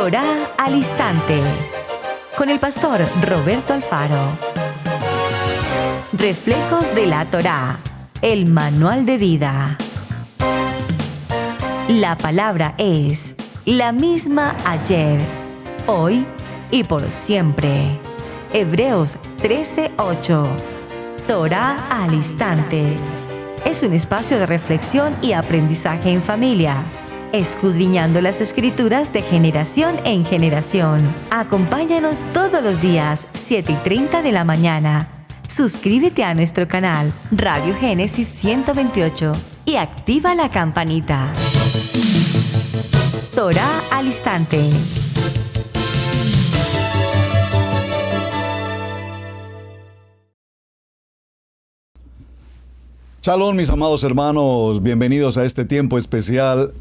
Torá al Instante, con el pastor Roberto Alfaro. Reflejos de la Torá, el manual de vida. La palabra es la misma ayer, hoy y por siempre. Hebreos 13:8. Torá al Instante. Es un espacio de reflexión y aprendizaje en familia, escudriñando las Escrituras de generación en generación. Acompáñanos todos los días, 7:30 de la mañana. Suscríbete a nuestro canal Radio Génesis 128 y activa la campanita. Torá al Instante. Shalom, mis amados hermanos, bienvenidos a este tiempo especial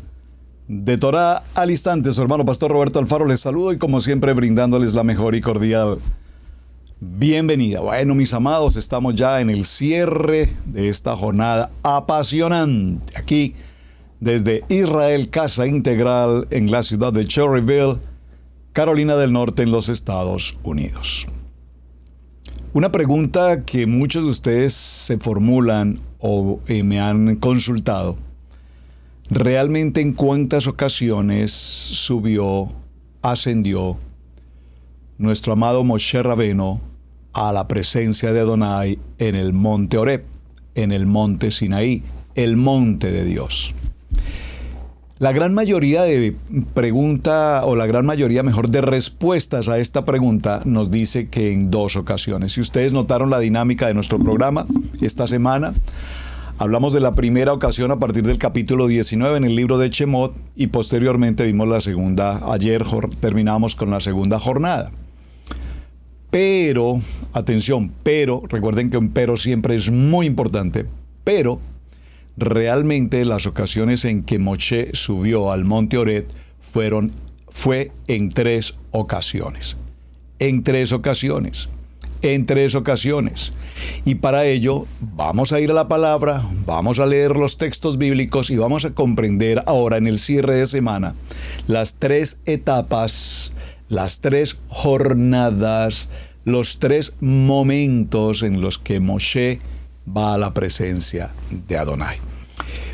de Torá al Instante. Su hermano pastor Roberto Alfaro les saludo y como siempre brindándoles la mejor y cordial bienvenida. Bueno, mis amados, estamos ya en el cierre de esta jornada apasionante aquí desde Israel, Casa Integral en la ciudad de Cherryville, Carolina del Norte, en los Estados Unidos. Una pregunta que muchos de ustedes se formulan o me han consultado: ¿realmente en cuántas ocasiones ascendió nuestro amado Moshe Rabeno a la presencia de Adonai en el monte Horeb, en el monte Sinaí, el monte de Dios? La gran mayoría de respuestas a esta pregunta nos dice que en 2 ocasiones. Si ustedes notaron la dinámica de nuestro programa esta semana, hablamos de la primera ocasión a partir del capítulo 19 en el libro de Shemot y posteriormente vimos la segunda. Ayer terminamos con la segunda jornada. Pero, atención, recuerden que un pero siempre es muy importante, pero realmente las ocasiones en que Moshe subió al monte Horeb fue en 3 ocasiones. En 3 ocasiones. Y para ello vamos a ir a la palabra, vamos a leer los textos bíblicos y vamos a comprender ahora en el cierre de semana las 3 etapas, las 3 jornadas, los 3 momentos en los que Moshe va a la presencia de Adonai.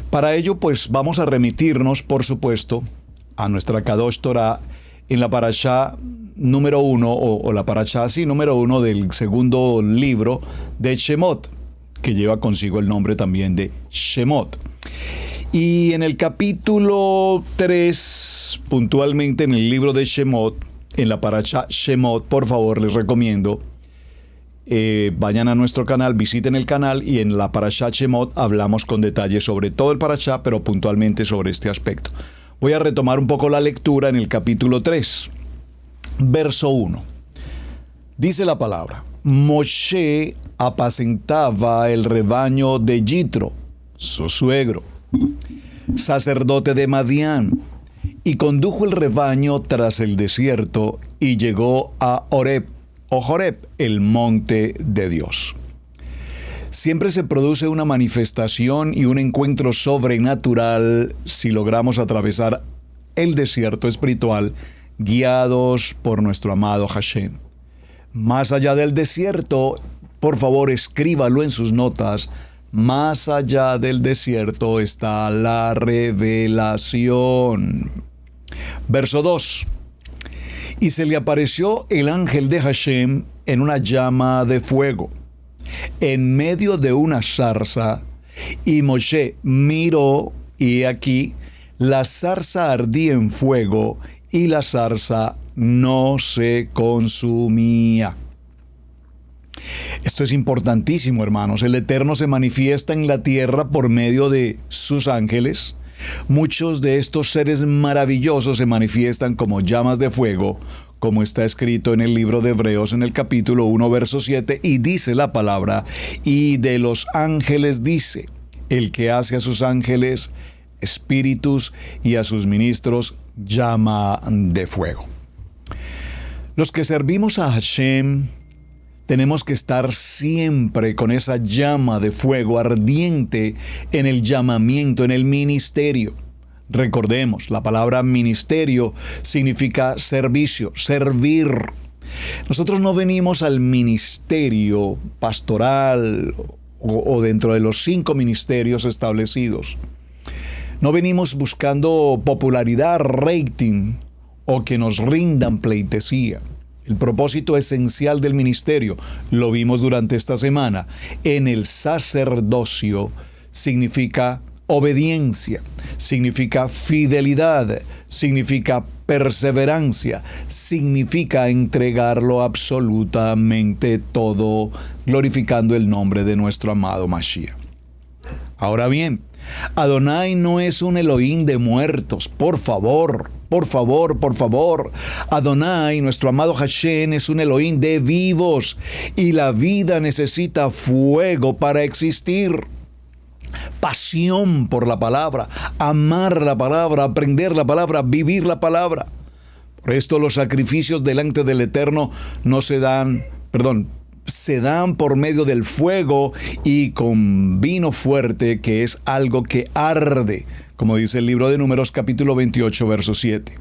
Para ello, pues vamos a remitirnos, por supuesto, a nuestra Kadosh Torah en la parashá número 1, o la parashá número 1 del segundo libro de Shemot, que lleva consigo el nombre también de Shemot. Y en el capítulo 3, puntualmente en el libro de Shemot, en la parashá Shemot, por favor, les recomiendo, vayan a nuestro canal, visiten el canal y en la parashá Shemot hablamos con detalle sobre todo el parashá, pero puntualmente sobre este aspecto. Voy a retomar un poco la lectura en el capítulo 3, verso 1. Dice la palabra: Moshe apacentaba el rebaño de Yitro, su suegro, sacerdote de Madián, y condujo el rebaño tras el desierto y llegó a Horeb, el monte de Dios. Siempre se produce una manifestación y un encuentro sobrenatural si logramos atravesar el desierto espiritual guiados por nuestro amado Hashem. Más allá del desierto, por favor escríbalo en sus notas, más allá del desierto está la revelación. Verso 2. Y se le apareció el ángel de Hashem en una llama de fuego, en medio de una zarza, y Moshe miró, y aquí la zarza ardía en fuego, y la zarza no se consumía. Esto es importantísimo, hermanos. El Eterno se manifiesta en la tierra por medio de sus ángeles. Muchos de estos seres maravillosos se manifiestan como llamas de fuego, como está escrito en el libro de Hebreos en el capítulo 1, verso 7, y dice la palabra: y de los ángeles dice, el que hace a sus ángeles espíritus y a sus ministros llama de fuego. Los que servimos a Hashem tenemos que estar siempre con esa llama de fuego ardiente en el llamamiento, en el ministerio. Recordemos, la palabra ministerio significa servicio, servir. Nosotros no venimos al ministerio pastoral o dentro de los 5 ministerios establecidos. No venimos buscando popularidad, rating o que nos rindan pleitesía. El propósito esencial del ministerio, lo vimos durante esta semana, en el sacerdocio significa obediencia, significa fidelidad, significa perseverancia, significa entregarlo absolutamente todo, glorificando el nombre de nuestro amado Mashiach. Ahora bien, Adonai no es un Elohim de muertos, por favor. Adonai, nuestro amado Hashem, es un Elohim de vivos y la vida necesita fuego para existir. Pasión por la palabra, amar la palabra, aprender la palabra, vivir la palabra. Por esto los sacrificios delante del Eterno se dan por medio del fuego y con vino fuerte, que es algo que arde, como dice el libro de Números capítulo 28, verso 7.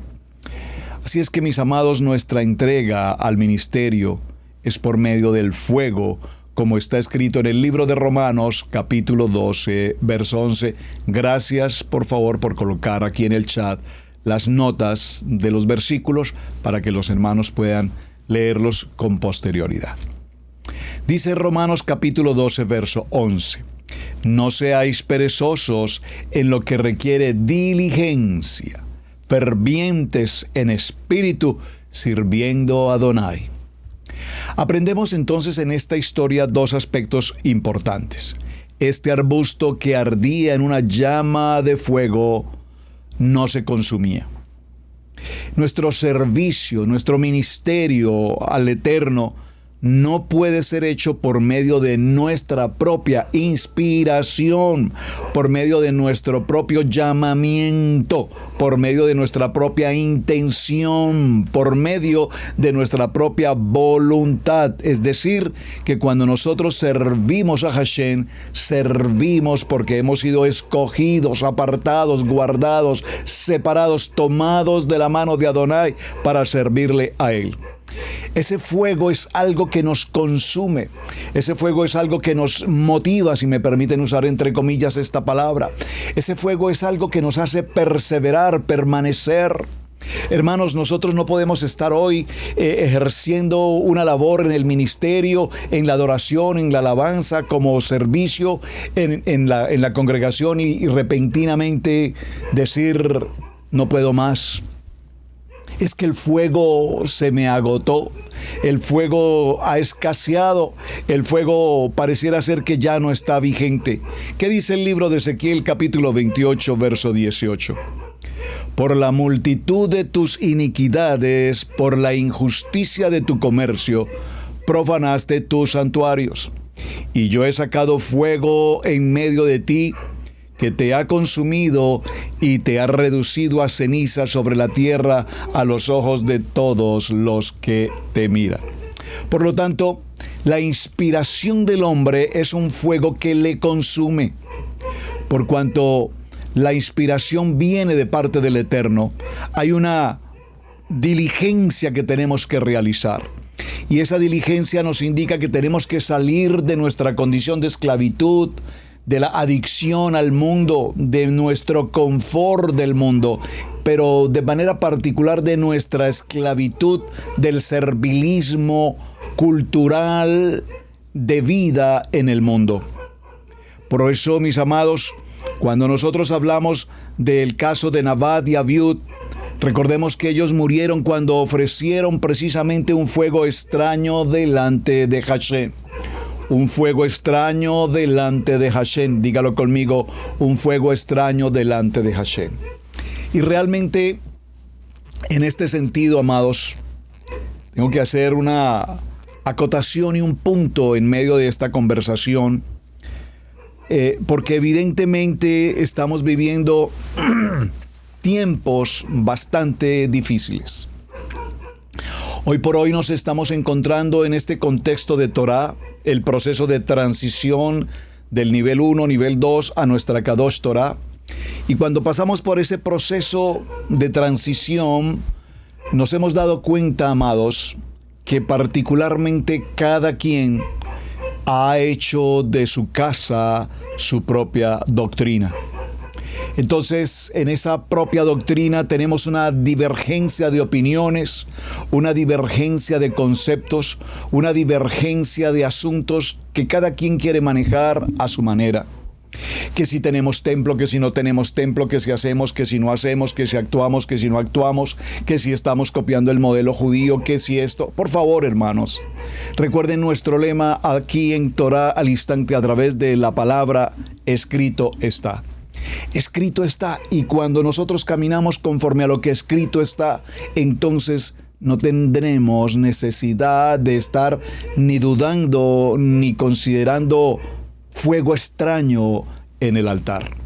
Así es que, mis amados, nuestra entrega al ministerio es por medio del fuego, como está escrito en el libro de Romanos capítulo 12, verso 11. Gracias, por favor, por colocar aquí en el chat las notas de los versículos para que los hermanos puedan leerlos con posterioridad. Dice Romanos capítulo 12, verso 11. No seáis perezosos en lo que requiere diligencia, fervientes en espíritu, sirviendo a Adonai. Aprendemos entonces en esta historia 2 aspectos importantes. Este arbusto que ardía en una llama de fuego no se consumía. Nuestro servicio, nuestro ministerio al Eterno no puede ser hecho por medio de nuestra propia inspiración, por medio de nuestro propio llamamiento, por medio de nuestra propia intención, por medio de nuestra propia voluntad. Es decir, que cuando nosotros servimos a Hashem, servimos porque hemos sido escogidos, apartados, guardados, separados, tomados de la mano de Adonai para servirle a Él. Ese fuego es algo que nos consume. Ese fuego es algo que nos motiva, si me permiten usar entre comillas esta palabra. Ese fuego es algo que nos hace perseverar, permanecer. Hermanos, nosotros no podemos estar hoy ejerciendo una labor en el ministerio, en la adoración, en la alabanza, como servicio en la congregación y repentinamente decir, no puedo más. Es que el fuego se me agotó, el fuego ha escaseado, el fuego pareciera ser que ya no está vigente. ¿Qué dice el libro de Ezequiel capítulo 28, verso 18? Por la multitud de tus iniquidades, por la injusticia de tu comercio, profanaste tus santuarios. Y yo he sacado fuego en medio de ti, que te ha consumido y te ha reducido a ceniza sobre la tierra a los ojos de todos los que te miran. Por lo tanto, la inspiración del hombre es un fuego que le consume. Por cuanto la inspiración viene de parte del Eterno, hay una diligencia que tenemos que realizar. Y esa diligencia nos indica que tenemos que salir de nuestra condición de esclavitud, de la adicción al mundo, de nuestro confort del mundo, pero de manera particular de nuestra esclavitud del servilismo cultural de vida en el mundo. Por eso, mis amados, cuando nosotros hablamos del caso de Nabat y Abiud, recordemos que ellos murieron cuando ofrecieron precisamente un fuego extraño delante de Hashem. Un fuego extraño delante de Hashem. Dígalo conmigo, un fuego extraño delante de Hashem. Y realmente, en este sentido, amados, tengo que hacer una acotación y un punto en medio de esta conversación, porque evidentemente estamos viviendo tiempos bastante difíciles. Hoy por hoy nos estamos encontrando en este contexto de Torah, el proceso de transición del nivel 1, nivel 2 a nuestra Kadosh Torah. Y cuando pasamos por ese proceso de transición, nos hemos dado cuenta, amados, que particularmente cada quien ha hecho de su casa su propia doctrina. Entonces, en esa propia doctrina tenemos una divergencia de opiniones, una divergencia de conceptos, una divergencia de asuntos que cada quien quiere manejar a su manera. Que si tenemos templo, que si no tenemos templo, que si hacemos, que si no hacemos, que si actuamos, que si no actuamos, que si estamos copiando el modelo judío, que si esto. Por favor, hermanos, recuerden nuestro lema aquí en Torá al Instante a través de la palabra escrito está. Escrito está, y cuando nosotros caminamos conforme a lo que escrito está, entonces no tendremos necesidad de estar ni dudando ni considerando fuego extraño en el altar.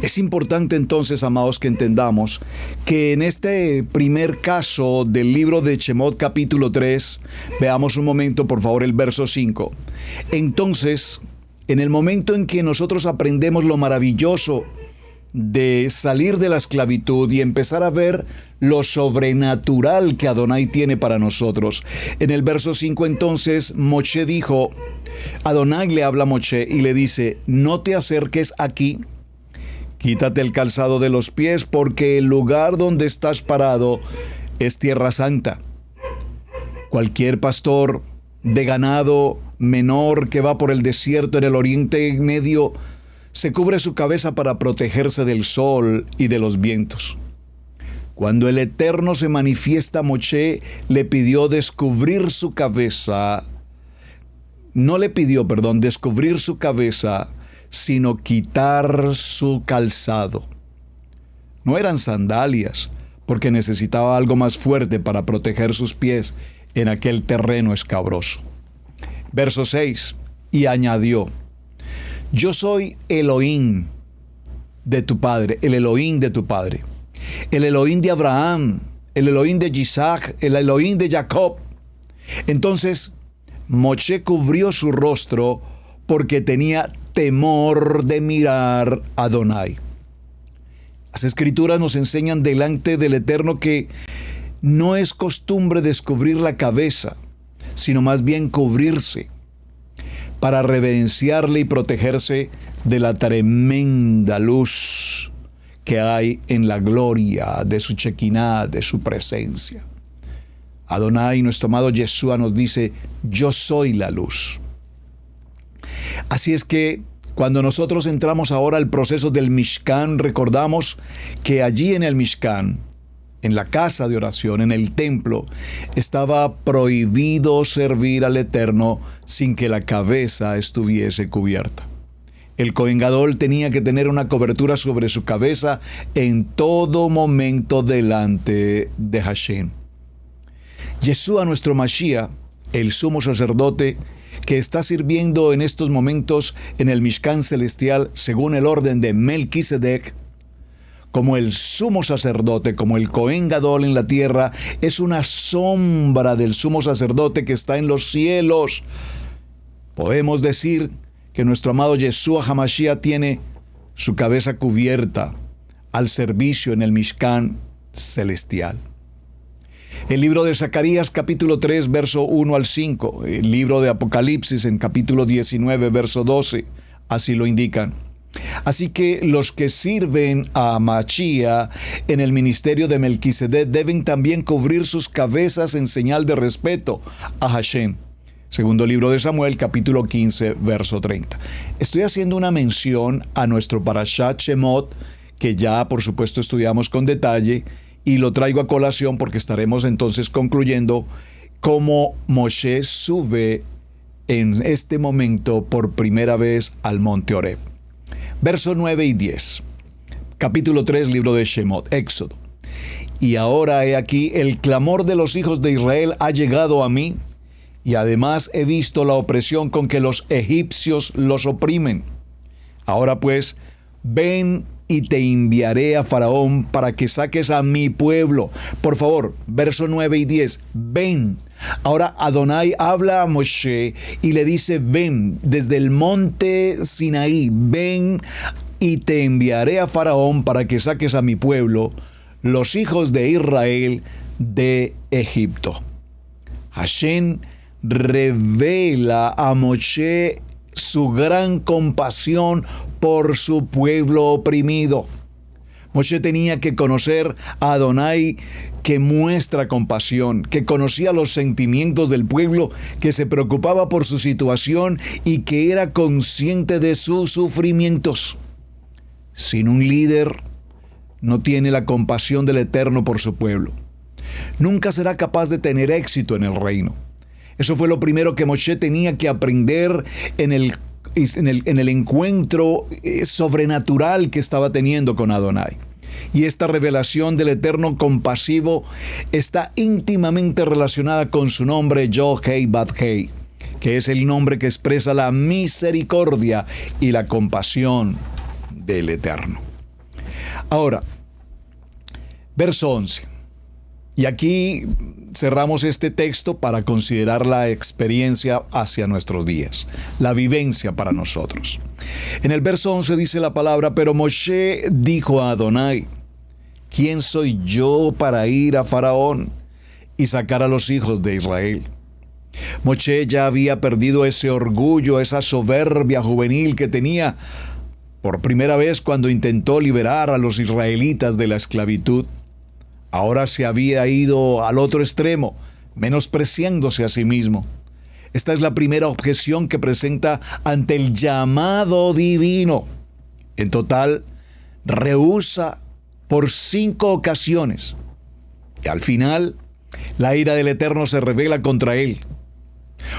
Es importante entonces, amados, que entendamos que en este primer caso del libro de Shemot capítulo 3, veamos un momento por favor el verso 5. Entonces, en el momento en que nosotros aprendemos lo maravilloso de salir de la esclavitud y empezar a ver lo sobrenatural que Adonai tiene para nosotros. En el verso 5 entonces Moshe dijo, Adonai le habla a Moshe y le dice, no te acerques aquí, quítate el calzado de los pies porque el lugar donde estás parado es tierra santa. Cualquier pastor de ganado menor que va por el desierto en el Oriente Medio se cubre su cabeza para protegerse del sol y de los vientos. Cuando el Eterno se manifiesta, Moshe le pidió descubrir su cabeza. No le pidió, descubrir su cabeza, sino quitar su calzado. No eran sandalias, porque necesitaba algo más fuerte para proteger sus pies en aquel terreno escabroso. Verso 6, y añadió, yo soy Elohim de tu padre, el Elohim de tu padre, el Elohim de Abraham, el Elohim de Isaac, el Elohim de Jacob. Entonces, Moshe cubrió su rostro porque tenía temor de mirar a Adonai. Las Escrituras nos enseñan delante del Eterno que no es costumbre descubrir la cabeza, sino más bien cubrirse, para reverenciarle y protegerse de la tremenda luz que hay en la gloria de su Shekinah, de su presencia. Adonai, nuestro amado Yeshua, nos dice, yo soy la luz. Así es que cuando nosotros entramos ahora al proceso del Mishkan, recordamos que allí en el Mishkan, en la casa de oración, en el templo, estaba prohibido servir al Eterno sin que la cabeza estuviese cubierta. El Cohen Gadol tenía que tener una cobertura sobre su cabeza en todo momento delante de Hashem. Yeshua, nuestro Mashiach, el sumo sacerdote, que está sirviendo en estos momentos en el Mishkan celestial según el orden de Melquisedec, como el sumo sacerdote, como el Cohen Gadol en la tierra, es una sombra del sumo sacerdote que está en los cielos. Podemos decir que nuestro amado Yeshua HaMashiach tiene su cabeza cubierta al servicio en el Mishkan celestial. El libro de Zacarías, capítulo 3, verso 1 al 5. El libro de Apocalipsis, en capítulo 19, verso 12, así lo indican. Así que los que sirven a Mashiach en el ministerio de Melquisedec deben también cubrir sus cabezas en señal de respeto a Hashem. Segundo libro de Samuel, capítulo 15, verso 30. Estoy haciendo una mención a nuestro Parashat Shemot, que ya por supuesto estudiamos con detalle, y lo traigo a colación porque estaremos entonces concluyendo cómo Moshe sube en este momento por primera vez al monte Horeb. Verso 9 y 10. Capítulo 3, libro de Shemot, Éxodo. Y ahora he aquí, el clamor de los hijos de Israel ha llegado a mí, y además he visto la opresión con que los egipcios los oprimen. Ahora pues, ven y te enviaré a Faraón para que saques a mi pueblo. Por favor, verso 9 y 10, ven. Ahora Adonai habla a Moshe y le dice, ven desde el monte Sinaí, ven y te enviaré a Faraón para que saques a mi pueblo, los hijos de Israel, de Egipto. Hashem revela a Moshe su gran compasión por su pueblo oprimido. Moshe tenía que conocer a Adonai, que muestra compasión, que conocía los sentimientos del pueblo, que se preocupaba por su situación y que era consciente de sus sufrimientos. Sin un líder, no tiene la compasión del Eterno por su pueblo. Nunca será capaz de tener éxito en el reino. Eso fue lo primero que Moshe tenía que aprender en el encuentro sobrenatural que estaba teniendo con Adonai. Y esta revelación del Eterno compasivo está íntimamente relacionada con su nombre Yod-Hei-Vav-Hei, que es el nombre que expresa la misericordia y la compasión del Eterno. Ahora, verso 11. Y aquí cerramos este texto para considerar la experiencia hacia nuestros días, la vivencia para nosotros. En el verso 11 dice la palabra: pero Moshe dijo a Adonai, ¿quién soy yo para ir a Faraón y sacar a los hijos de Israel? Moshe ya había perdido ese orgullo, esa soberbia juvenil que tenía por primera vez cuando intentó liberar a los israelitas de la esclavitud. Ahora se había ido al otro extremo, menospreciándose a sí mismo. Esta es la primera objeción que presenta ante el llamado divino. En total, rehúsa por 5 ocasiones. Y al final, la ira del Eterno se revela contra él.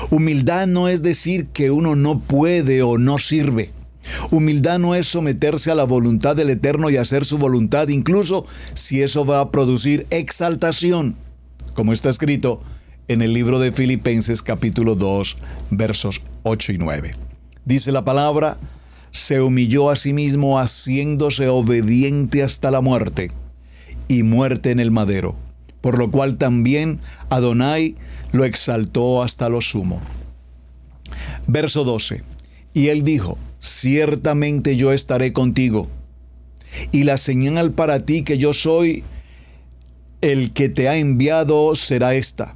Humildad no es decir que uno no puede o no sirve. Humildad no es someterse a la voluntad del Eterno y hacer su voluntad, incluso si eso va a producir exaltación, como está escrito en el libro de Filipenses capítulo 2, versos 8 y 9. Dice la palabra: se humilló a sí mismo haciéndose obediente hasta la muerte, y muerte en el madero, por lo cual también Adonai lo exaltó hasta lo sumo. Verso 12. Y él dijo: ciertamente yo estaré contigo, y la señal para ti que yo soy el que te ha enviado será esta: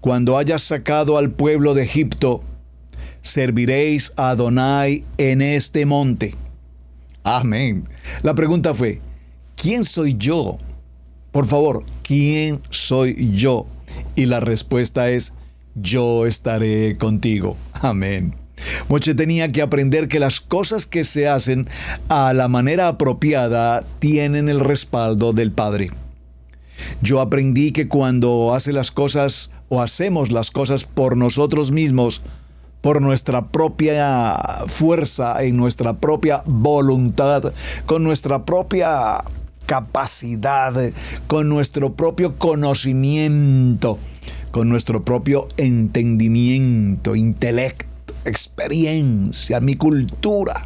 cuando hayas sacado al pueblo de Egipto, serviréis a Adonai en este monte. Amén. La pregunta fue: ¿quién soy yo? Por favor, ¿quién soy yo? Y la respuesta es: yo estaré contigo. Amén. Moshe tenía que aprender que las cosas que se hacen a la manera apropiada tienen el respaldo del Padre. Yo aprendí que cuando hace las cosas o hacemos las cosas por nosotros mismos, por nuestra propia fuerza, en nuestra propia voluntad, con nuestra propia capacidad, con nuestro propio conocimiento, con nuestro propio entendimiento, intelecto, experiencia, mi cultura.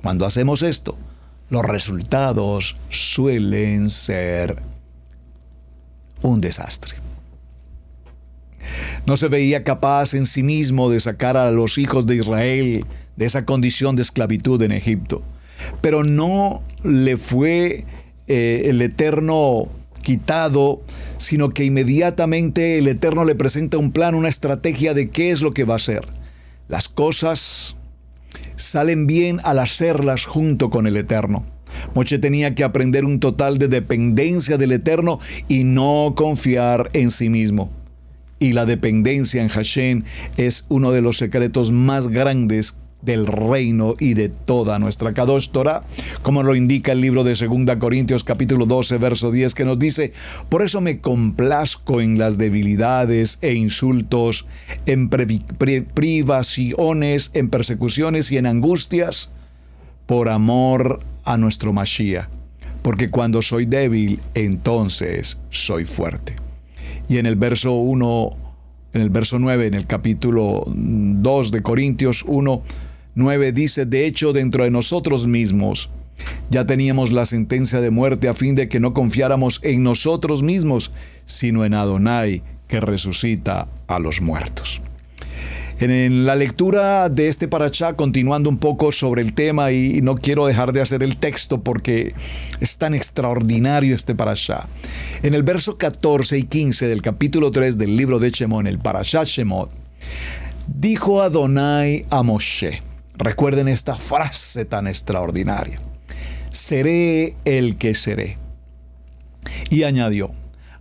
Cuando hacemos esto, los resultados suelen ser un desastre. No se veía capaz en sí mismo de sacar a los hijos de Israel de esa condición de esclavitud en Egipto. Pero no le fue el Eterno quitado, sino que inmediatamente el Eterno le presenta un plan, una estrategia de qué es lo que va a hacer. Las cosas salen bien al hacerlas junto con el Eterno. Moshe tenía que aprender un total de dependencia del Eterno y no confiar en sí mismo. Y la dependencia en Hashem es uno de los secretos más grandes del reino y de toda nuestra Kadosh Torah, como lo indica el libro de 2 Corintios capítulo 12, verso 10, que nos dice: por eso me complazco en las debilidades e insultos, en privaciones, en persecuciones y en angustias, por amor a nuestro Mashiach, porque cuando soy débil, entonces soy fuerte. Y en el verso 1, en el verso 9, en el capítulo 2 de Corintios 1:9 dice: de hecho, dentro de nosotros mismos ya teníamos la sentencia de muerte, a fin de que no confiáramos en nosotros mismos, sino en Adonai, que resucita a los muertos. En la lectura de este parashá, continuando un poco sobre el tema, y no quiero dejar de hacer el texto porque es tan extraordinario este parashá. En el verso 14 y 15 del capítulo 3 del libro de Shemot, en el parashá Shemot, dijo Adonai a Moshe, recuerden esta frase tan extraordinaria, seré el que seré. Y añadió,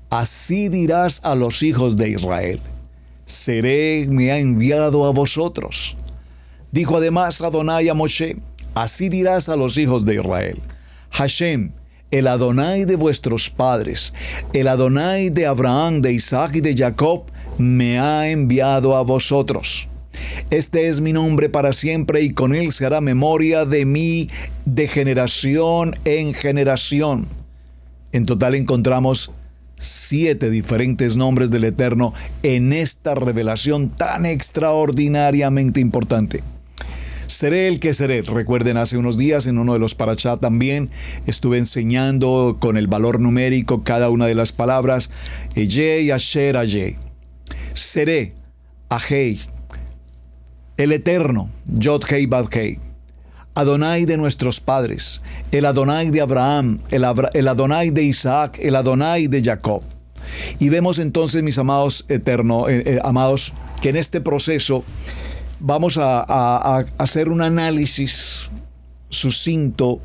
así dirás a los hijos de Israel, seré, me ha enviado a vosotros. Dijo además Adonai a Moshe, así dirás a los hijos de Israel, Hashem, el Adonai de vuestros padres, el Adonai de Abraham, de Isaac y de Jacob, me ha enviado a vosotros. Este es mi nombre para siempre y con él se hará memoria de mí de generación en generación. En total encontramos 7 diferentes nombres del Eterno en esta revelación tan extraordinariamente importante. Seré el que seré. Recuerden, hace unos días en uno de los parashá también estuve enseñando con el valor numérico cada una de las palabras. Eyeh, Asher, Ayeh. Seré, Ahei. El Eterno, Yod Hei Bad Hei. Adonai de nuestros padres, el Adonai de Abraham, el Adonai de Isaac, el Adonai de Jacob. Y vemos entonces, mis amados amados, que en este proceso vamos a hacer un análisis sucinto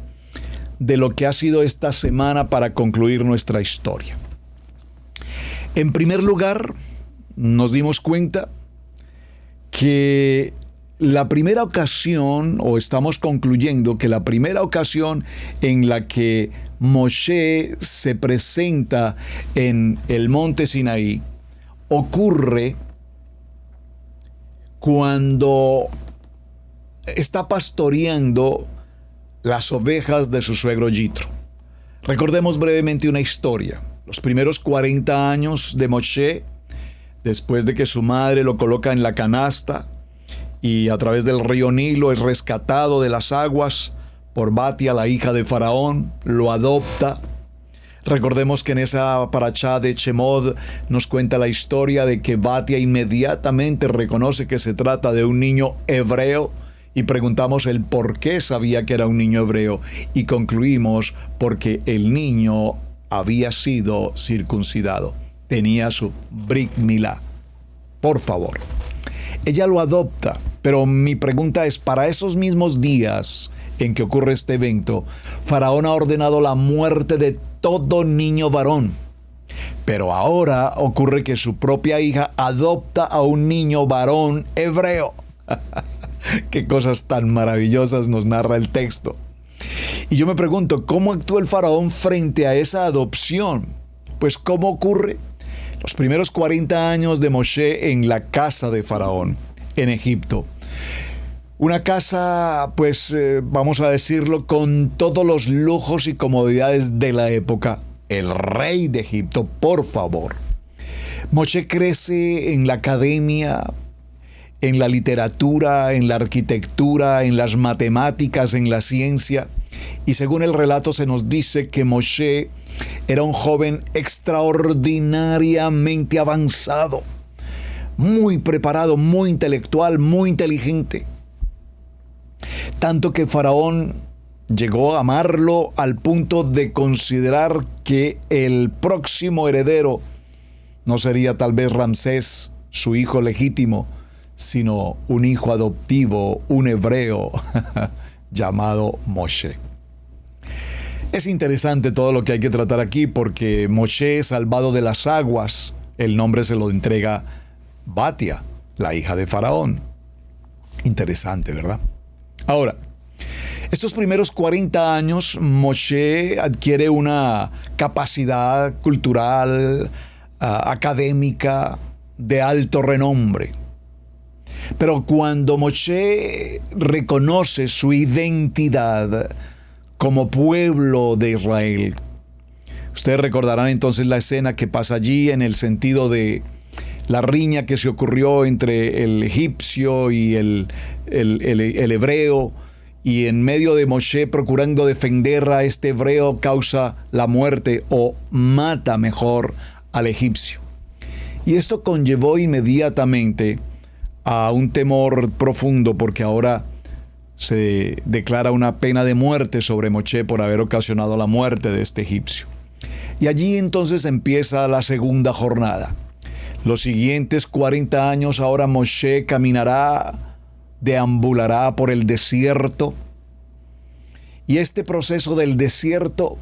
de lo que ha sido esta semana para concluir nuestra historia. En primer lugar, nos dimos cuenta que la primera ocasión, o estamos concluyendo que la primera ocasión en la que Moshe se presenta en el monte Sinaí ocurre cuando está pastoreando las ovejas de su suegro Yitro. Recordemos brevemente una historia. Los primeros 40 años de Moshe, después de que su madre lo coloca en la canasta y a través del río Nilo es rescatado de las aguas por Batia, la hija de Faraón, lo adopta. Recordemos que en esa parashá de Shemot nos cuenta la historia de que Batia inmediatamente reconoce que se trata de un niño hebreo y preguntamos el por qué sabía que era un niño hebreo y concluimos porque el niño había sido circuncidado, tenía su Brit Milá. Por favor. Ella lo adopta, pero mi pregunta es, para esos mismos días en que ocurre este evento, Faraón ha ordenado la muerte de todo niño varón. Pero ahora ocurre que su propia hija adopta a un niño varón hebreo. Qué cosas tan maravillosas nos narra el texto. Y yo me pregunto, ¿cómo actúa el Faraón frente a esa adopción? Pues, ¿cómo ocurre? Los primeros 40 años de Moshe en la casa de Faraón, en Egipto. Una casa, pues, vamos a decirlo, con todos los lujos y comodidades de la época. El rey de Egipto, por favor. Moshe crece en la academia, en la literatura, en la arquitectura, en las matemáticas, en la ciencia. Y según el relato se nos dice que Moshe era un joven extraordinariamente avanzado, muy preparado, muy intelectual, muy inteligente. Tanto que Faraón llegó a amarlo al punto de considerar que el próximo heredero no sería tal vez Ramsés, su hijo legítimo, sino un hijo adoptivo, un hebreo llamado Moshe. Es interesante todo lo que hay que tratar aquí porque Moshe, salvado de las aguas, el nombre se lo entrega Batia, la hija de Faraón. Interesante, ¿verdad? Ahora, estos primeros 40 años, Moshe adquiere una capacidad cultural, académica, de alto renombre. Pero cuando Moshe reconoce su identidad como pueblo de Israel, ustedes recordarán entonces la escena que pasa allí en el sentido de la riña que se ocurrió entre el egipcio y el hebreo, y en medio de Moshe procurando defender a este hebreo causa la muerte o mata mejor al egipcio. Y esto conllevó inmediatamente a un temor profundo porque ahora se declara una pena de muerte sobre Moshe por haber ocasionado la muerte de este egipcio. Y allí entonces empieza la segunda jornada. Los siguientes 40 años ahora Moshe caminará, deambulará por el desierto. Y este proceso del desierto,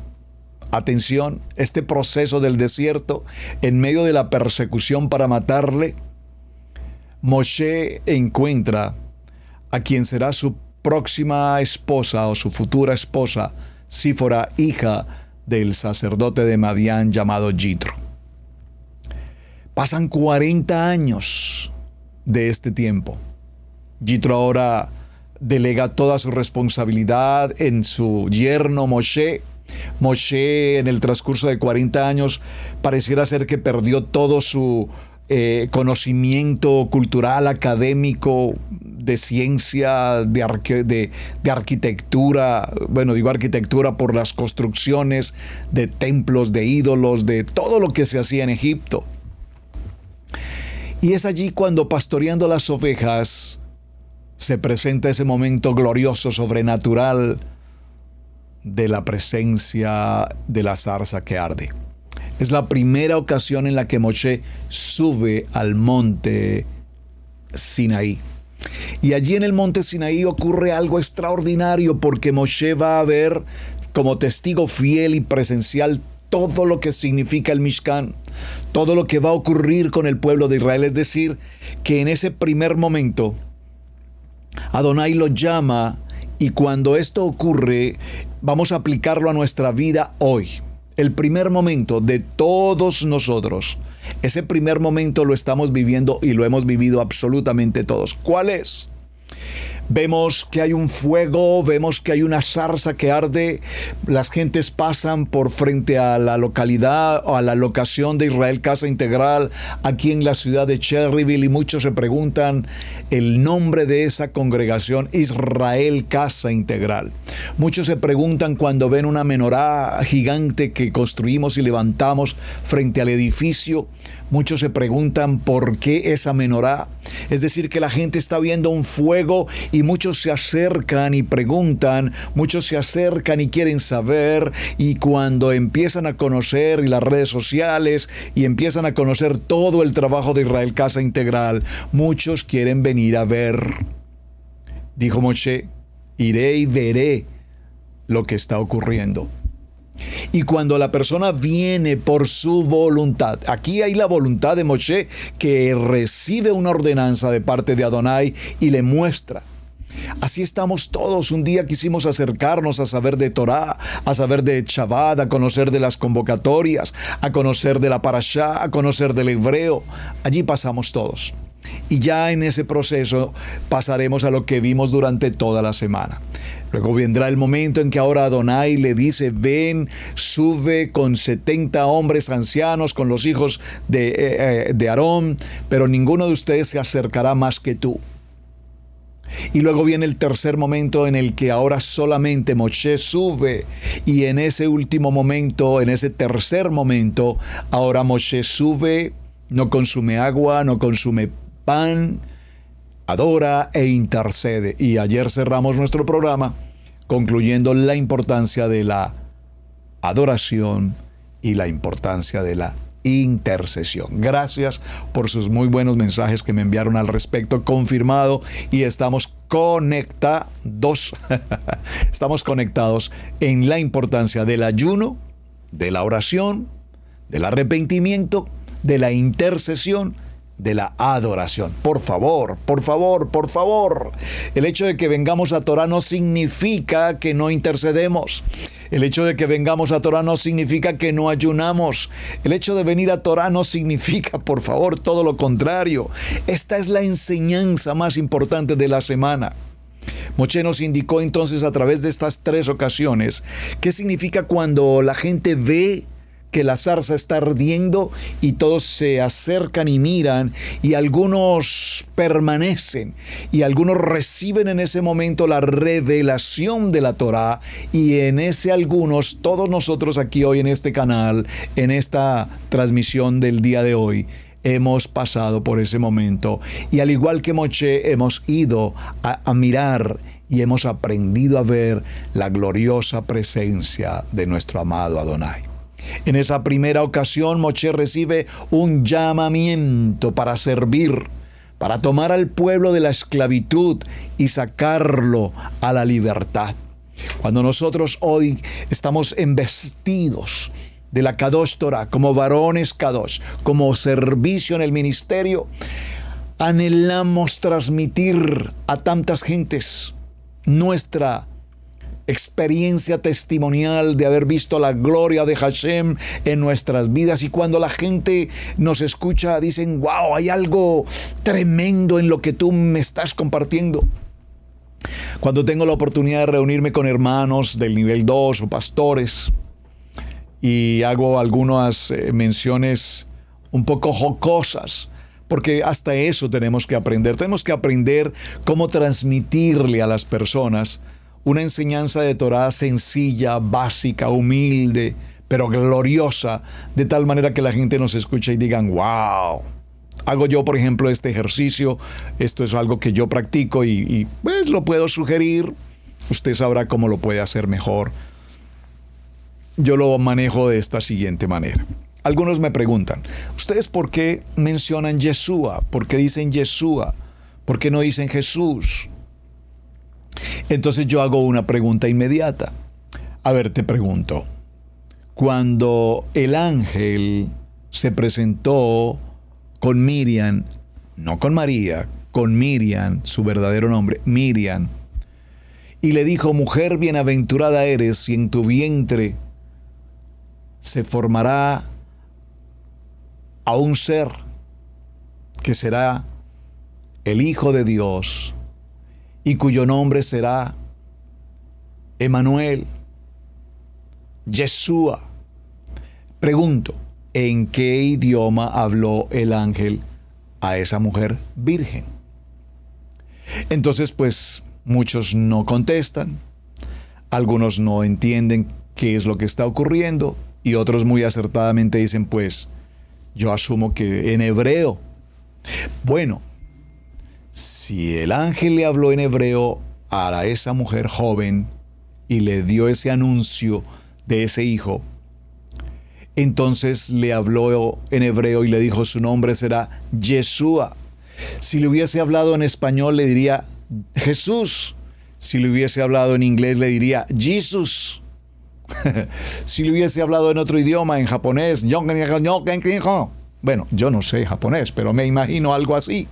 atención, este proceso del desierto, en medio de la persecución para matarle, Moshe encuentra a quien será su próxima esposa o su futura esposa, Sífora, hija del sacerdote de Madián llamado Yitro. Pasan 40 años de este tiempo. Yitro ahora delega toda su responsabilidad en su yerno Moshe. Moshe, en el transcurso de 40 años, pareciera ser que perdió todo su conocimiento cultural, académico, de ciencia, de arquitectura. Bueno, digo arquitectura por las construcciones de templos, de ídolos, de todo lo que se hacía en Egipto. Y es allí cuando, pastoreando las ovejas, se presenta ese momento glorioso, sobrenatural, de la presencia de la zarza que arde. Es la primera ocasión en la que Moshe sube al monte Sinaí. Y allí en el monte Sinaí ocurre algo extraordinario, porque Moshe va a ver como testigo fiel y presencial todo lo que significa el Mishkan, todo lo que va a ocurrir con el pueblo de Israel. Es decir, que en ese primer momento Adonai lo llama, y cuando esto ocurre, vamos a aplicarlo a nuestra vida hoy. El primer momento de todos nosotros, ese primer momento lo estamos viviendo y lo hemos vivido absolutamente todos. ¿Cuál es? Vemos que hay un fuego, vemos que hay una zarza que arde, las gentes pasan por frente a la localidad o a la locación de Israel Casa Integral, aquí en la ciudad de Cherryville, y muchos se preguntan el nombre de esa congregación, Israel Casa Integral. Muchos se preguntan cuando ven una menorá gigante que construimos y levantamos frente al edificio. Muchos se preguntan por qué esa menorá. Es decir, que la gente está viendo un fuego y muchos se acercan y preguntan, muchos se acercan y quieren saber, y cuando empiezan a conocer y las redes sociales y empiezan a conocer todo el trabajo de Israel Casa Integral, muchos quieren venir a ver. Dijo Moshe, iré y veré lo que está ocurriendo. Y cuando la persona viene por su voluntad, aquí hay la voluntad de Moshe, que recibe una ordenanza de parte de Adonai y le muestra. Así estamos todos. Un día quisimos acercarnos a saber de Torá, a saber de Shabbat, a conocer de las convocatorias, a conocer de la Parashá, a conocer del hebreo. Allí pasamos todos. Y ya en ese proceso pasaremos a lo que vimos durante toda la semana. Luego vendrá el momento en que ahora Adonai le dice, ven, sube con 70 hombres ancianos, con los hijos de Aarón, pero ninguno de ustedes se acercará más que tú. Y luego viene el tercer momento en el que ahora solamente Moshe sube, y en ese último momento, en ese tercer momento, ahora Moshe sube, no consume agua, no consume pan, adora e intercede. Y ayer cerramos nuestro programa concluyendo la importancia de la adoración y la importancia de la intercesión. Gracias por sus muy buenos mensajes que me enviaron al respecto. Confirmado, y estamos conectados. Estamos conectados en la importancia del ayuno, de la oración, del arrepentimiento, de la intercesión, de la adoración. Por favor, por favor, por favor. El hecho de que vengamos a Torah no significa que no intercedemos. El hecho de que vengamos a Torah no significa que no ayunamos. El hecho de venir a Torah no significa, por favor, todo lo contrario. Esta es la enseñanza más importante de la semana. Moshe nos indicó entonces a través de estas tres ocasiones qué significa cuando la gente ve que la zarza está ardiendo y todos se acercan y miran, y algunos permanecen y algunos reciben en ese momento la revelación de la Torá, y en ese algunos, todos nosotros aquí hoy en este canal, en esta transmisión del día de hoy, hemos pasado por ese momento y al igual que Moshe hemos ido a mirar y hemos aprendido a ver la gloriosa presencia de nuestro amado Adonai. En esa primera ocasión, Moshe recibe un llamamiento para servir, para tomar al pueblo de la esclavitud y sacarlo a la libertad. Cuando nosotros hoy estamos embestidos de la Kadosh Torah, como varones Kadosh, como servicio en el ministerio, anhelamos transmitir a tantas gentes nuestra experiencia testimonial de haber visto la gloria de Hashem en nuestras vidas, y cuando la gente nos escucha dicen: wow, hay algo tremendo en lo que tú me estás compartiendo. Cuando tengo la oportunidad de reunirme con hermanos del nivel 2 o pastores y hago algunas menciones un poco jocosas, porque hasta eso tenemos que aprender cómo transmitirle a las personas una enseñanza de Torah sencilla, básica, humilde, pero gloriosa, de tal manera que la gente nos escuche y digan: wow. Hago yo, por ejemplo, este ejercicio, esto es algo que yo practico y pues lo puedo sugerir, usted sabrá cómo lo puede hacer mejor. Yo lo manejo de esta siguiente manera. Algunos me preguntan: ¿ustedes por qué mencionan Yeshua? ¿Por qué dicen Yeshua? ¿Por qué no dicen Jesús? Entonces yo hago una pregunta inmediata. A ver, te pregunto, cuando el ángel se presentó con Miriam, no con María, con Miriam, su verdadero nombre, Miriam, y le dijo: mujer bienaventurada eres, y en tu vientre se formará a un ser que será el Hijo de Dios y cuyo nombre será Emanuel, Yeshua. Pregunto, ¿en qué idioma habló el ángel a esa mujer virgen? Entonces, pues, muchos no contestan, algunos no entienden qué es lo que está ocurriendo, y otros muy acertadamente dicen: pues, yo asumo que en hebreo. Bueno, si el ángel le habló en hebreo a esa mujer joven y le dio ese anuncio de ese hijo, entonces le habló en hebreo y le dijo: su nombre será Yeshua. Si le hubiese hablado en español, le diría Jesús. Si le hubiese hablado en inglés, le diría Jesus. Si le hubiese hablado en otro idioma, en japonés, bueno, yo no sé japonés, pero me imagino algo así.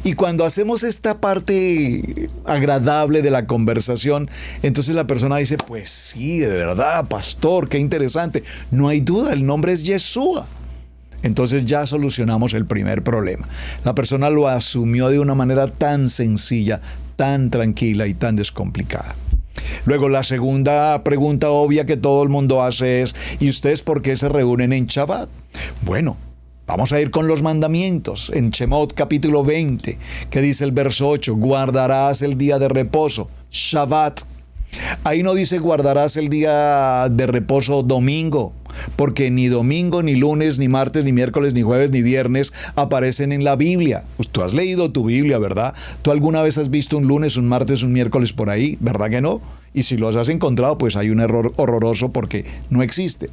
Y cuando hacemos esta parte agradable de la conversación, entonces la persona dice: pues sí, de verdad, pastor, qué interesante. No hay duda, el nombre es Yeshua. Entonces ya solucionamos el primer problema. La persona lo asumió de una manera tan sencilla, tan tranquila y tan descomplicada. Luego, la segunda pregunta obvia que todo el mundo hace es: ¿y ustedes por qué se reúnen en Shabbat? Bueno, vamos a ir con los mandamientos. En Shemot capítulo 20, que dice el verso 8, guardarás el día de reposo, Shabbat. Ahí no dice guardarás el día de reposo domingo, porque ni domingo, ni lunes, ni martes, ni miércoles, ni jueves, ni viernes aparecen en la Biblia. Pues tú has leído tu Biblia, ¿verdad? ¿Tú alguna vez has visto un lunes, un martes, un miércoles por ahí? ¿Verdad que no? Y si los has encontrado, pues hay un error horroroso porque no existe.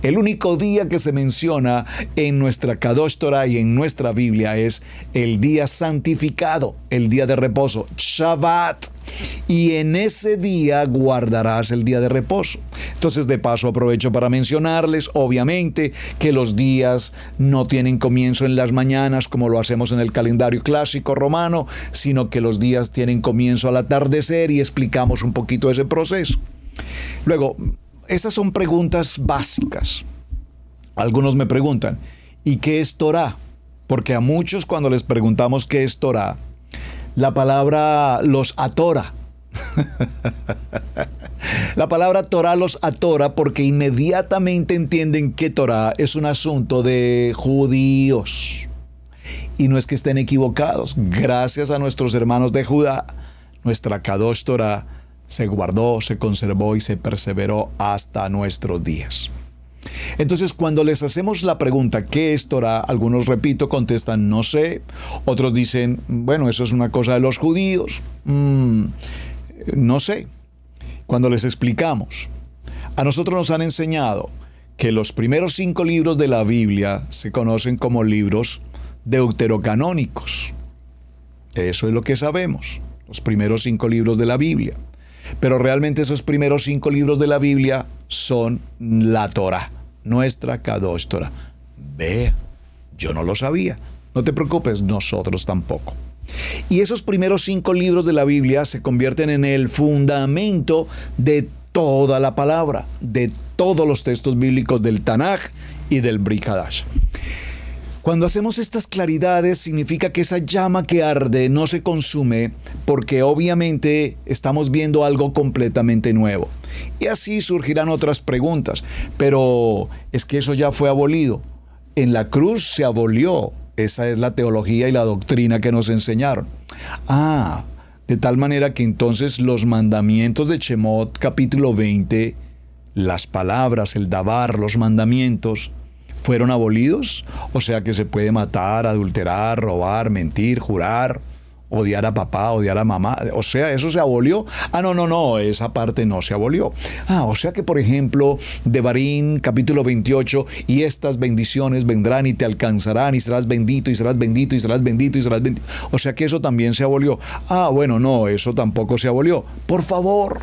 El único día que se menciona en nuestra Kadosh Torah y en nuestra Biblia es el día santificado, el día de reposo, Shabbat. Y en ese día guardarás el día de reposo. Entonces, de paso, aprovecho para mencionarles, obviamente, que los días no tienen comienzo en las mañanas como lo hacemos en el calendario clásico romano, sino que los días tienen comienzo al atardecer, y explicamos un poquito ese proceso. Luego, esas son preguntas básicas. Algunos me preguntan: ¿y qué es Torah? Porque a muchos, cuando les preguntamos qué es Torah, la palabra los atora. La palabra Torah los atora porque inmediatamente entienden que Torah es un asunto de judíos. Y no es que estén equivocados. Gracias a nuestros hermanos de Judá, nuestra Kadosh Torah se guardó, se conservó y se perseveró hasta nuestros días. Entonces, cuando les hacemos la pregunta, ¿qué es Torá? Algunos, repito, contestan, no sé. Otros dicen, bueno, eso es una cosa de los judíos. No sé. Cuando les explicamos, a nosotros nos han enseñado que los primeros 5 libros de la Biblia se conocen como libros deuterocanónicos. Eso es lo que sabemos, los primeros 5 libros de la Biblia. Pero realmente esos primeros 5 libros de la Biblia son la Torá, nuestra Kadosh Torah. Vea, yo no lo sabía. No te preocupes, nosotros tampoco. Y esos primeros 5 libros de la Biblia se convierten en el fundamento de toda la palabra, de todos los textos bíblicos del Tanaj y del Brit Hadash. Cuando hacemos estas claridades, significa que esa llama que arde no se consume, porque obviamente estamos viendo algo completamente nuevo. Y así surgirán otras preguntas, pero es que eso ya fue abolido. En la cruz se abolió. Esa es la teología y la doctrina que nos enseñaron. De tal manera que entonces los mandamientos de Shemot, capítulo 20, las palabras, el davar, los mandamientos, ¿fueron abolidos? O sea que se puede matar, adulterar, robar, mentir, jurar, odiar a papá, odiar a mamá. O sea, ¿eso se abolió? No, esa parte no se abolió. O sea que, por ejemplo, Devarim, capítulo 28, y estas bendiciones vendrán y te alcanzarán, y serás bendito, y serás bendito, y serás bendito, y serás bendito. O sea que eso también se abolió. Bueno, no, eso tampoco se abolió. Por favor.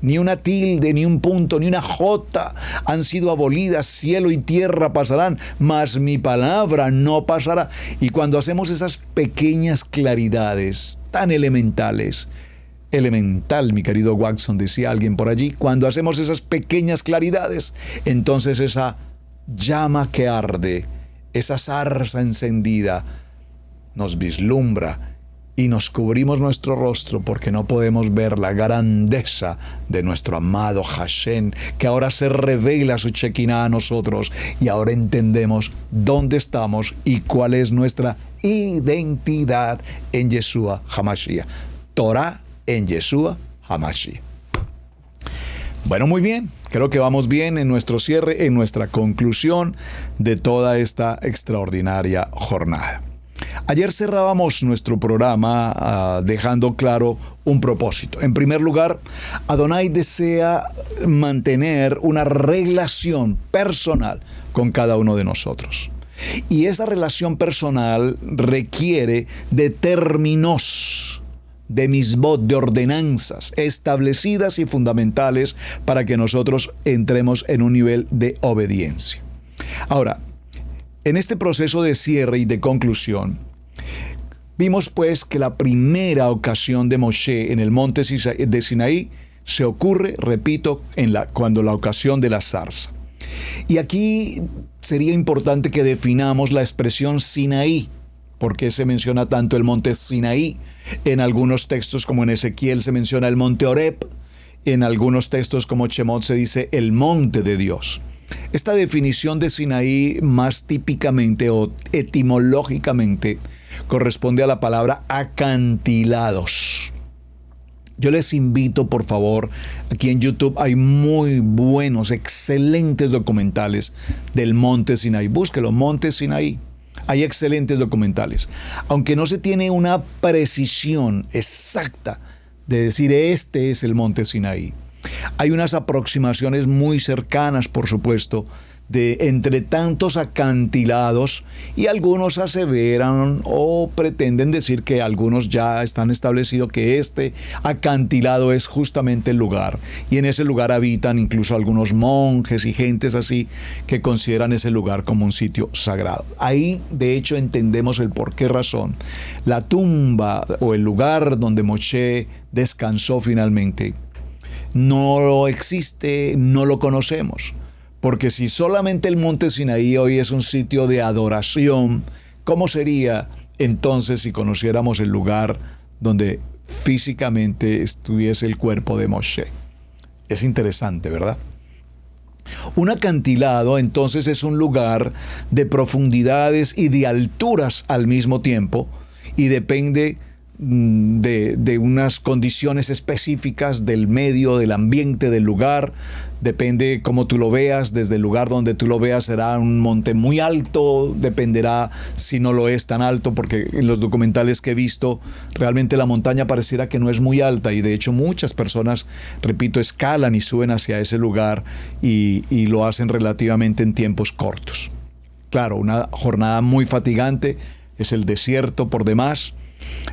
Ni una tilde, ni un punto, ni una jota han sido abolidas. Cielo y tierra pasarán, mas mi palabra no pasará. Y cuando hacemos esas pequeñas claridades tan elementales, elemental, mi querido Watson, decía alguien por allí, cuando hacemos esas pequeñas claridades, entonces esa llama que arde, esa zarza encendida, nos vislumbra y nos cubrimos nuestro rostro porque no podemos ver la grandeza de nuestro amado Hashem, que ahora se revela su Shekinah a nosotros y ahora entendemos dónde estamos y cuál es nuestra identidad en Yeshua HaMashiach. Torah en Yeshua HaMashiach. Bueno, muy bien. Creo que vamos bien en nuestro cierre, en nuestra conclusión de toda esta extraordinaria jornada. Ayer cerrábamos nuestro programa dejando claro un propósito. En primer lugar, Adonai desea mantener una relación personal con cada uno de nosotros. Y esa relación personal requiere de términos, de misbot, de ordenanzas establecidas y fundamentales para que nosotros entremos en un nivel de obediencia. Ahora, en este proceso de cierre y de conclusión, vimos pues que la primera ocasión de Moshe en el monte de Sinaí se ocurre, repito, cuando la ocasión de la zarza. Y aquí sería importante que definamos la expresión Sinaí. ¿Por qué se menciona tanto el monte Sinaí? En algunos textos, como en Ezequiel, se menciona el monte Horeb. En algunos textos, como Shemot, se dice el monte de Dios. Esta definición de Sinaí más típicamente o etimológicamente corresponde a la palabra acantilados. Yo les invito, por favor, aquí en YouTube hay muy buenos, excelentes documentales del monte Sinaí. Búsquelo, monte Sinaí. Hay excelentes documentales. Aunque no se tiene una precisión exacta de decir este es el monte Sinaí, hay unas aproximaciones muy cercanas, por supuesto, de entre tantos acantilados, y algunos aseveran o pretenden decir que algunos ya están establecidos que este acantilado es justamente el lugar, y en ese lugar habitan incluso algunos monjes y gentes así que consideran ese lugar como un sitio sagrado. Ahí de hecho entendemos el por qué razón la tumba o el lugar donde Moshe descansó finalmente no existe, no lo conocemos. Porque si solamente el monte Sinaí hoy es un sitio de adoración, ¿cómo sería entonces si conociéramos el lugar donde físicamente estuviese el cuerpo de Moshe? Es interesante, ¿verdad? Un acantilado entonces es un lugar de profundidades y de alturas al mismo tiempo, y depende de unas condiciones específicas del medio, del ambiente, del lugar. Depende cómo tú lo veas. Desde el lugar donde tú lo veas será un monte muy alto, dependerá si no lo es tan alto, porque en los documentales que he visto realmente la montaña pareciera que no es muy alta, y de hecho muchas personas, repito, escalan y suben hacia ese lugar y lo hacen relativamente en tiempos cortos. Claro, una jornada muy fatigante, es el desierto por demás.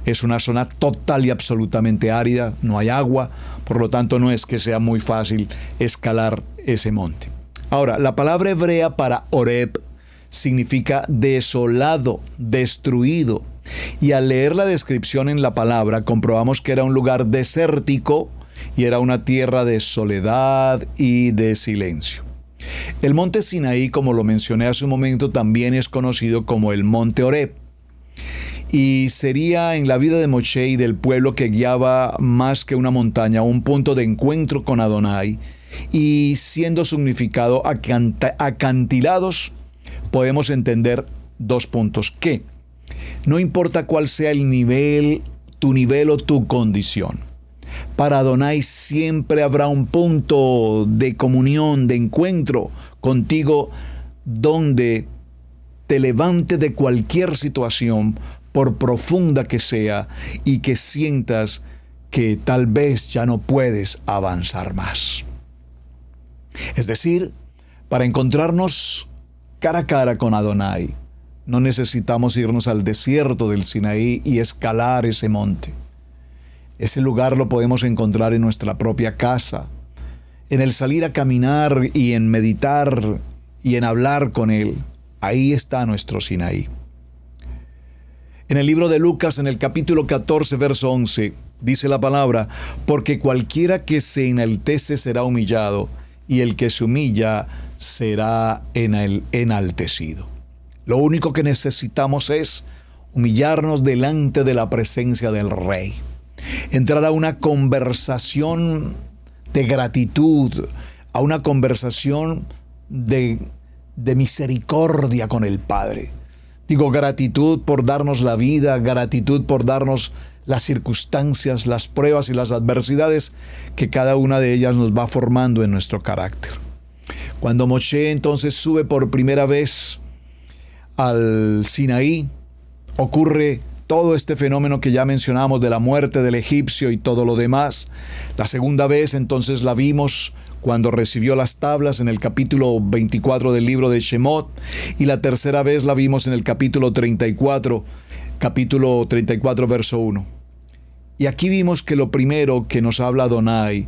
Es una zona total y absolutamente árida, no hay agua, por lo tanto no es que sea muy fácil escalar ese monte. Ahora, la palabra hebrea para Horeb significa desolado, destruido, y al leer la descripción en la palabra comprobamos que era un lugar desértico y era una tierra de soledad y de silencio. El monte Sinaí, como lo mencioné hace un momento, también es conocido como el monte Horeb. Y sería en la vida de Moshe y del pueblo que guiaba más que una montaña, un punto de encuentro con Adonai, y siendo significado acantilados, podemos entender dos puntos: que no importa cuál sea el nivel, tu nivel o tu condición, para Adonai siempre habrá un punto de comunión, de encuentro contigo, donde te levante de cualquier situación, por profunda que sea, y que sientas que tal vez ya no puedes avanzar más. Es decir, para encontrarnos cara a cara con Adonai, no necesitamos irnos al desierto del Sinaí y escalar ese monte. Ese lugar lo podemos encontrar en nuestra propia casa, en el salir a caminar y en meditar y en hablar con Él. Ahí está nuestro Sinaí. En el libro de Lucas, en el capítulo 14, verso 11, dice la palabra: porque cualquiera que se enaltece será humillado, y el que se humilla será enaltecido. Lo único que necesitamos es humillarnos delante de la presencia del Rey, entrar a una conversación de gratitud, a una conversación de misericordia con el Padre. Digo gratitud por darnos la vida, gratitud por darnos las circunstancias, las pruebas y las adversidades, que cada una de ellas nos va formando en nuestro carácter. Cuando Moshe entonces sube por primera vez al Sinaí, ocurre todo este fenómeno que ya mencionamos de la muerte del egipcio y todo lo demás. La segunda vez entonces la vimos cuando recibió las tablas en el capítulo 24 del libro de Shemot, y la tercera vez la vimos en el capítulo 34 verso 1. Y aquí vimos que lo primero que nos habla Adonai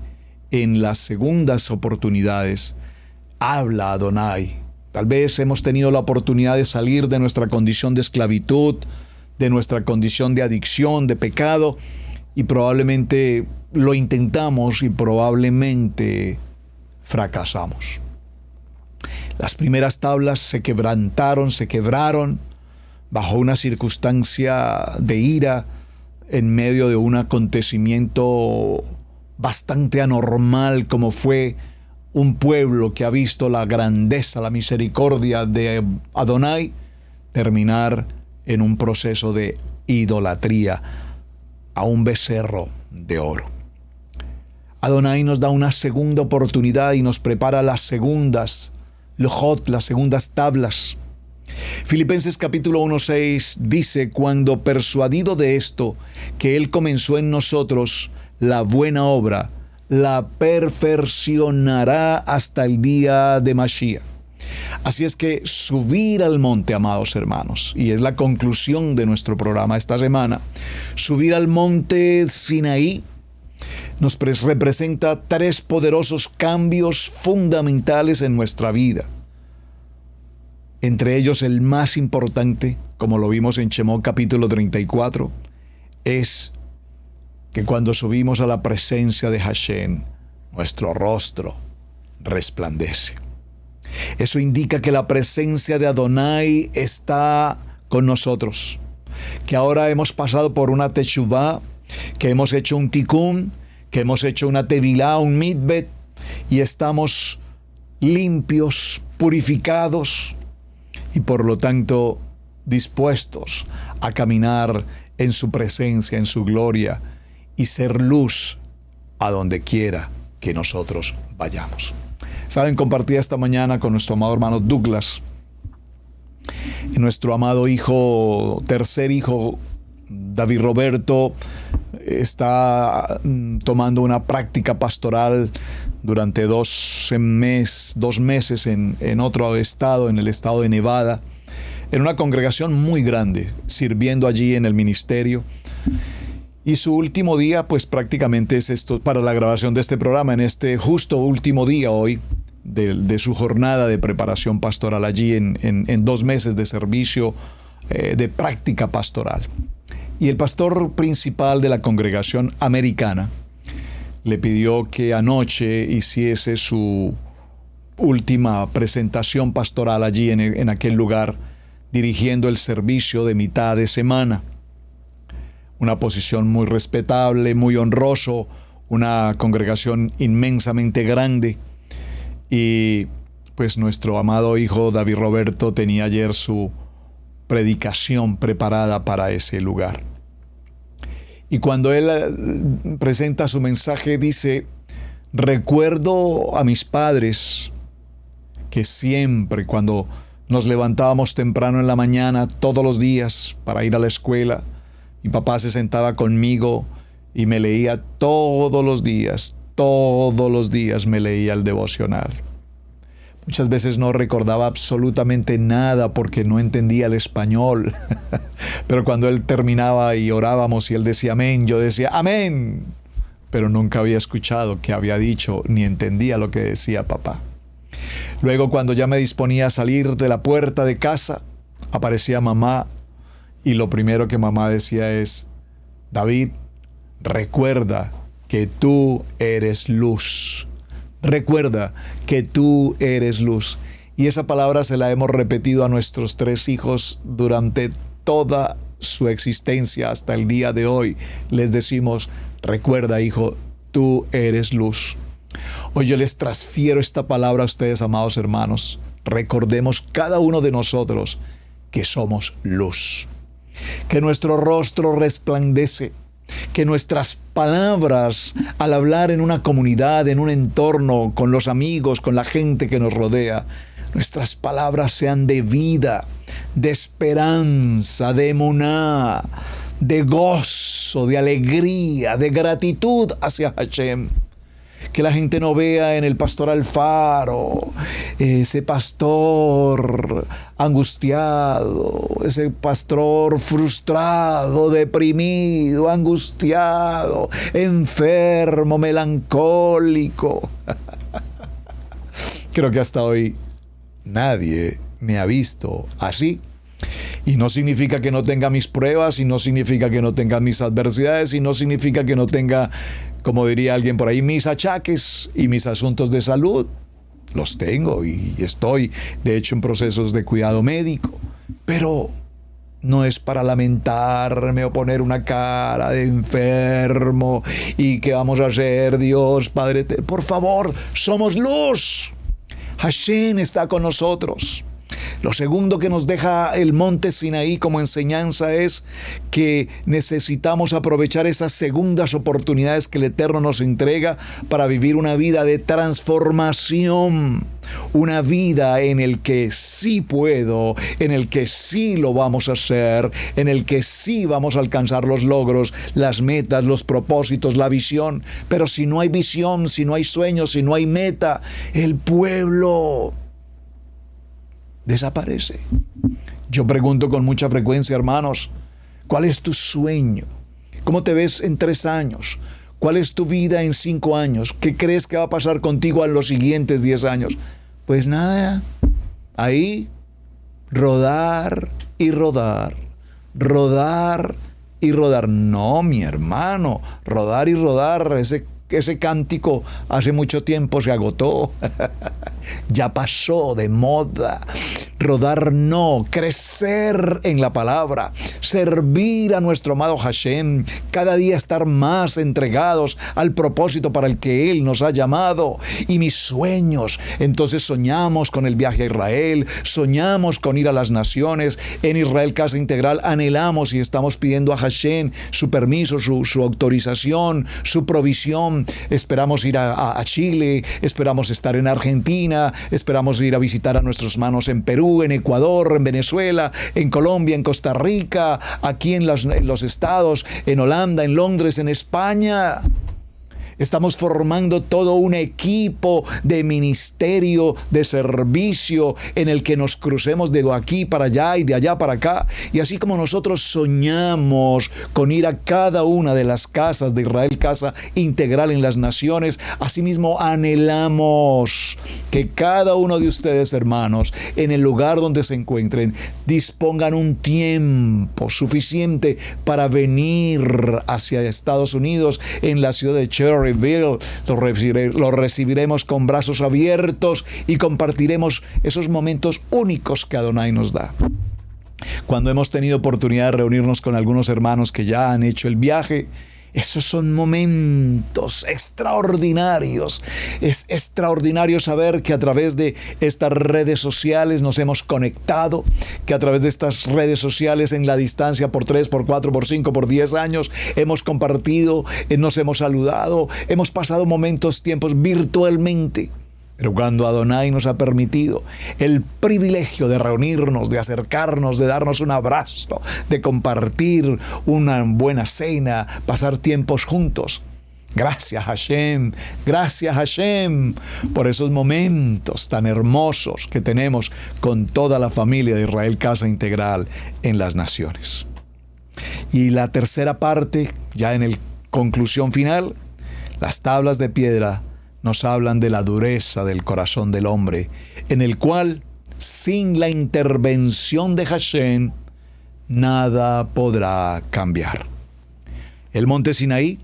en las segundas oportunidades, habla Adonai. Tal vez hemos tenido la oportunidad de salir de nuestra condición de esclavitud, de nuestra condición de adicción, de pecado, y probablemente lo intentamos y probablemente fracasamos. Las primeras tablas se quebraron bajo una circunstancia de ira, en medio de un acontecimiento bastante anormal, como fue un pueblo que ha visto la grandeza, la misericordia de Adonai terminar en un proceso de idolatría a un becerro de oro. Adonai nos da una segunda oportunidad y nos prepara las segundas lojot, las segundas tablas. Filipenses capítulo 1:6 dice: cuando persuadido de esto, que Él comenzó en nosotros la buena obra, la perfeccionará hasta el día de Mashiach. Así es que subir al monte, amados hermanos, y es la conclusión de nuestro programa esta semana, subir al monte Sinaí nos representa tres poderosos cambios fundamentales en nuestra vida. Entre ellos, el más importante, como lo vimos en Shemot capítulo 34, es que cuando subimos a la presencia de Hashem, nuestro rostro resplandece. Eso indica que la presencia de Adonai está con nosotros, que ahora hemos pasado por una teshuvá, que hemos hecho un tikkun, que hemos hecho una tevilá, un mikveh, y estamos limpios, purificados, y por lo tanto dispuestos a caminar en su presencia, en su gloria, y ser luz a donde quiera que nosotros vayamos. Saben, compartía esta mañana con nuestro amado hermano Douglas, nuestro amado hijo, tercer hijo, David Roberto, está tomando una práctica pastoral durante 2 meses en otro estado, en el estado de Nevada, en una congregación muy grande, sirviendo allí en el ministerio. Y su último día, pues prácticamente es esto para la grabación de este programa, en este justo último día hoy de su jornada de preparación pastoral allí en 2 meses de servicio, de práctica pastoral. Y el pastor principal de la congregación americana le pidió que anoche hiciese su última presentación pastoral allí en aquel lugar, dirigiendo el servicio de mitad de semana. Una posición muy respetable, muy honroso, una congregación inmensamente grande. Y pues nuestro amado hijo David Roberto tenía ayer su predicación preparada para ese lugar. Y cuando él presenta su mensaje dice: recuerdo a mis padres que siempre cuando nos levantábamos temprano en la mañana todos los días para ir a la escuela, mi papá se sentaba conmigo y me leía todos los días me leía el devocional. Muchas veces no recordaba absolutamente nada porque no entendía el español. Pero cuando él terminaba y orábamos y él decía amén, yo decía amén. Pero nunca había escuchado qué había dicho ni entendía lo que decía papá. Luego, cuando ya me disponía a salir de la puerta de casa, aparecía mamá y lo primero que mamá decía es: David, recuerda que tú eres luz. Recuerda que tú eres luz. Y esa palabra se la hemos repetido a nuestros 3 hijos durante toda su existencia hasta el día de hoy. Les decimos: recuerda, hijo, tú eres luz. Hoy yo les transfiero esta palabra a ustedes, amados hermanos. Recordemos cada uno de nosotros que somos luz, que nuestro rostro resplandece, que nuestras palabras al hablar en una comunidad, en un entorno, con los amigos, con la gente que nos rodea, nuestras palabras sean de vida, de esperanza, de emuná, de gozo, de alegría, de gratitud hacia Hashem. Que la gente no vea en el pastor Alfaro ese pastor angustiado, ese pastor frustrado, deprimido, angustiado, enfermo, melancólico. Creo que hasta hoy nadie me ha visto así. Y no significa que no tenga mis pruebas, y no significa que no tenga mis adversidades, y no significa que no tenga, como diría alguien por ahí, mis achaques y mis asuntos de salud. Los tengo y estoy, de hecho, en procesos de cuidado médico. Pero no es para lamentarme o poner una cara de enfermo y ¿qué vamos a hacer, Dios, Padre? Por favor, somos luz. Hashem está con nosotros. Lo segundo que nos deja el monte Sinaí como enseñanza es que necesitamos aprovechar esas segundas oportunidades que el Eterno nos entrega para vivir una vida de transformación, una vida en el que sí puedo, en el que sí lo vamos a hacer, en el que sí vamos a alcanzar los logros, las metas, los propósitos, la visión. Pero si no hay visión, si no hay sueños, si no hay meta, el pueblo desaparece. Yo pregunto con mucha frecuencia, hermanos, ¿cuál es tu sueño? ¿Cómo te ves en 3 años? ¿Cuál es tu vida en 5 años? ¿Qué crees que va a pasar contigo en los siguientes 10 años? Pues nada, ahí rodar y rodar, rodar y rodar. No, mi hermano, rodar y rodar, ese cántico hace mucho tiempo se agotó. Ya pasó de moda. rodar no, crecer en la palabra, servir a nuestro amado Hashem, cada día estar más entregados al propósito para el que Él nos ha llamado. Y mis sueños, entonces soñamos con el viaje a Israel, soñamos con ir a las naciones. En Israel Casa Integral anhelamos y estamos pidiendo a Hashem su permiso, su autorización, su provisión. Esperamos ir a Chile, esperamos estar en Argentina, esperamos ir a visitar a nuestros hermanos en Perú, en Ecuador, en Venezuela, en Colombia, en Costa Rica, aquí en los estados, en Holanda, en Londres, en España. Estamos formando todo un equipo de ministerio, de servicio, en el que nos crucemos de aquí para allá y de allá para acá. Y así como nosotros soñamos con ir a cada una de las casas de Israel Casa Integral en las naciones, asimismo anhelamos que cada uno de ustedes, hermanos, en el lugar donde se encuentren, dispongan un tiempo suficiente para venir hacia Estados Unidos, en la ciudad de Cherryville. Lo recibiremos con brazos abiertos y compartiremos esos momentos únicos que Adonai nos da. Cuando hemos tenido oportunidad de reunirnos con algunos hermanos que ya han hecho el viaje, esos son momentos extraordinarios. Es extraordinario saber que a través de estas redes sociales nos hemos conectado, que a través de estas redes sociales en la distancia por 3, por 4, por 5, por 10 años hemos compartido, nos hemos saludado, hemos pasado tiempos virtualmente. Pero cuando Adonai nos ha permitido el privilegio de reunirnos, de acercarnos, de darnos un abrazo, de compartir una buena cena, pasar tiempos juntos. Gracias Hashem por esos momentos tan hermosos que tenemos con toda la familia de Israel Casa Integral en las naciones. Y la tercera parte, ya en el conclusión final, las tablas de piedra nos hablan de la dureza del corazón del hombre, en el cual, sin la intervención de Hashem, nada podrá cambiar. El monte Sinaí,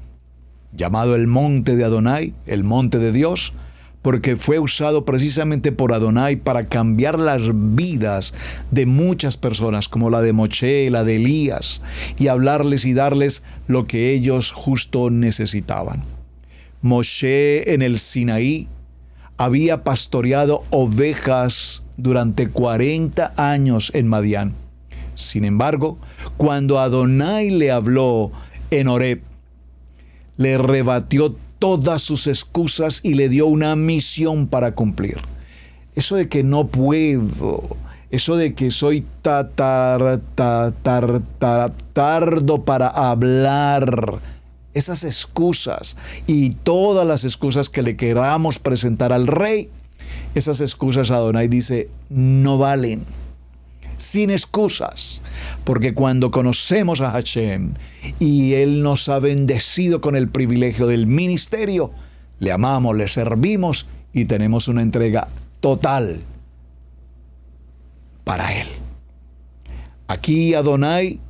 llamado el monte de Adonai, el monte de Dios, porque fue usado precisamente por Adonai para cambiar las vidas de muchas personas, como la de Moshe, la de Elías, y hablarles y darles lo que ellos justo necesitaban. Moshe en el Sinaí había pastoreado ovejas durante 40 años en Madián. Sin embargo, cuando Adonai le habló en Horeb, le rebatió todas sus excusas y le dio una misión para cumplir. Eso de que no puedo, eso de que soy tardo para hablar, esas excusas y todas las excusas que le queramos presentar al rey, esas excusas Adonai dice no valen. Sin excusas, porque cuando conocemos a Hashem y Él nos ha bendecido con el privilegio del ministerio, le amamos, le servimos y tenemos una entrega total para Él. Aquí Adonai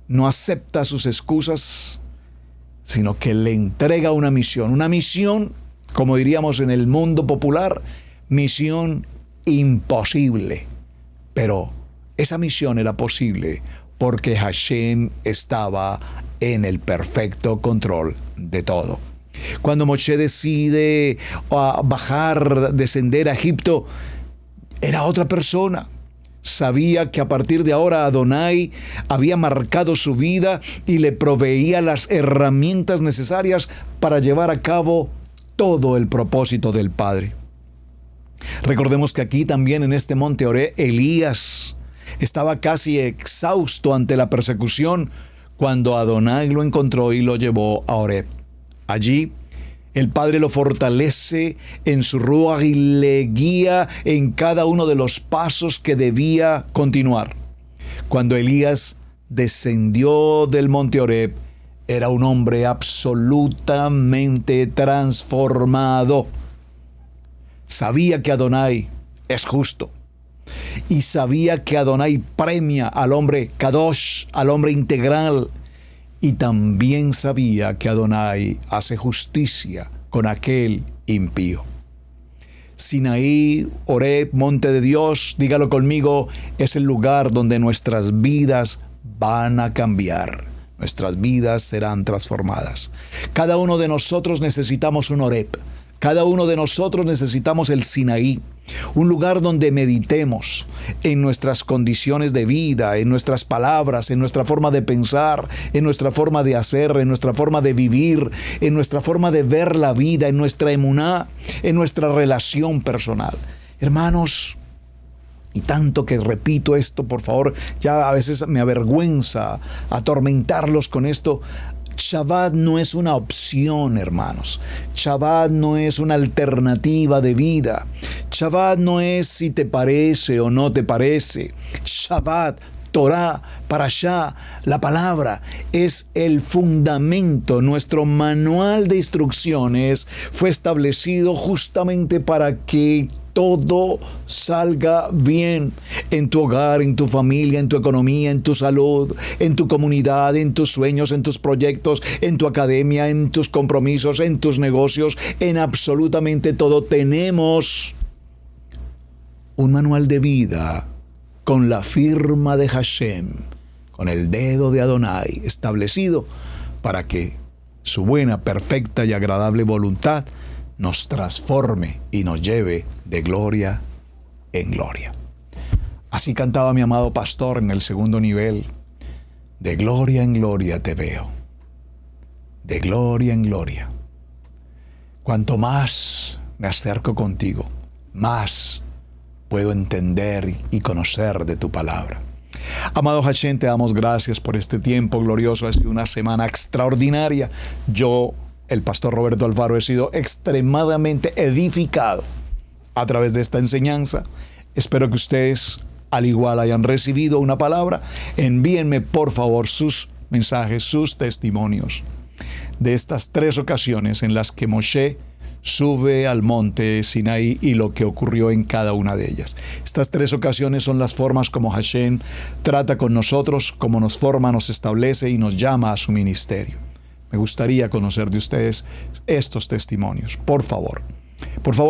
no acepta sus excusas, sino que le entrega una misión, como diríamos en el mundo popular, misión imposible, pero esa misión era posible porque Hashem estaba en el perfecto control de todo. Cuando Moshe decide descender a Egipto, era otra persona. Sabía que a partir de ahora Adonai había marcado su vida y le proveía las herramientas necesarias para llevar a cabo todo el propósito del Padre. Recordemos que aquí también en este monte Horeb, Elías estaba casi exhausto ante la persecución cuando Adonai lo encontró y lo llevó a Horeb. Allí el Padre lo fortalece en su ruaj y le guía en cada uno de los pasos que debía continuar. Cuando Elías descendió del monte Horeb, era un hombre absolutamente transformado. Sabía que Adonai es justo y sabía que Adonai premia al hombre Kadosh, al hombre integral, y también sabía que Adonai hace justicia con aquel impío. Sinaí, Horeb, monte de Dios, dígalo conmigo, es el lugar donde nuestras vidas van a cambiar. Nuestras vidas serán transformadas. Cada uno de nosotros necesitamos un Horeb. Cada uno de nosotros necesitamos el Sinaí, un lugar donde meditemos en nuestras condiciones de vida, en nuestras palabras, en nuestra forma de pensar, en nuestra forma de hacer, en nuestra forma de vivir, en nuestra forma de ver la vida, en nuestra emuná, en nuestra relación personal. Hermanos, y tanto que repito esto, por favor, ya a veces me avergüenza atormentarlos con esto. Shabbat no es una opción, hermanos. Shabbat no es una alternativa de vida. Shabbat no es si te parece o no te parece. Shabbat, Torah, Parashá, la palabra, es el fundamento. Nuestro manual de instrucciones fue establecido justamente para que todo salga bien en tu hogar, en tu familia, en tu economía, en tu salud, en tu comunidad, en tus sueños, en tus proyectos, en tu academia, en tus compromisos, en tus negocios, en absolutamente todo. Tenemos un manual de vida con la firma de Hashem, con el dedo de Adonai establecido para que su buena, perfecta y agradable voluntad nos transforme y nos lleve de gloria en gloria. Así cantaba mi amado pastor en el segundo nivel. De gloria en gloria te veo. De gloria en gloria. Cuanto más me acerco contigo, más puedo entender y conocer de tu palabra. Amado Hashem, te damos gracias por este tiempo glorioso. Ha sido una semana extraordinaria. Yo, el pastor Roberto Alfaro, he sido extremadamente edificado a través de esta enseñanza. Espero que ustedes, al igual, hayan recibido una palabra. Envíenme, por favor, sus mensajes, sus testimonios de estas 3 ocasiones en las que Moshe sube al monte Sinaí y lo que ocurrió en cada una de ellas. Estas 3 ocasiones son las formas como Hashem trata con nosotros, como nos forma, nos establece y nos llama a su ministerio. Me gustaría conocer de ustedes estos testimonios. Por favor